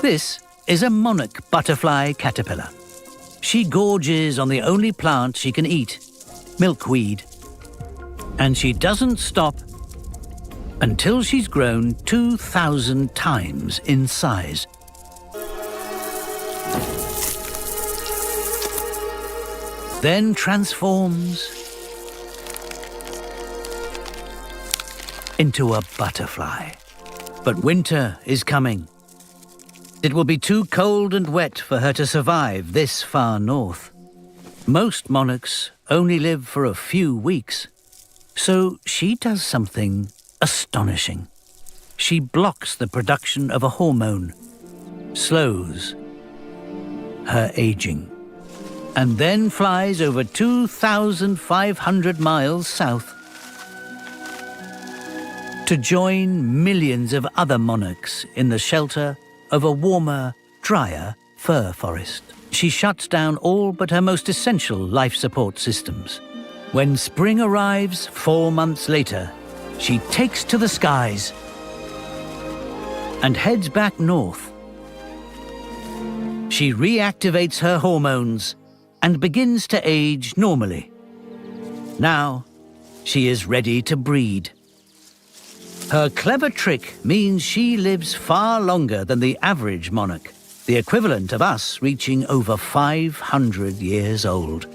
This is a monarch butterfly caterpillar. She gorges on the only plant she can eat, milkweed. And she doesn't stop until she's grown 2,000 times in size. Then transforms into a butterfly. But winter is coming. It will be too cold and wet for her to survive this far north. Most monarchs only live for a few weeks. So she does something astonishing. She blocks the production of a hormone, slows her aging, and then flies over 2,500 miles south to join millions of other monarchs in the shelter of a warmer, drier fir forest. She shuts down all but her most essential life support systems. When spring arrives 4 months later, she takes to the skies and heads back north. She reactivates her hormones and begins to age normally. Now, she is ready to breed. Her clever trick means she lives far longer than the average monarch, the equivalent of us reaching over 500 years old.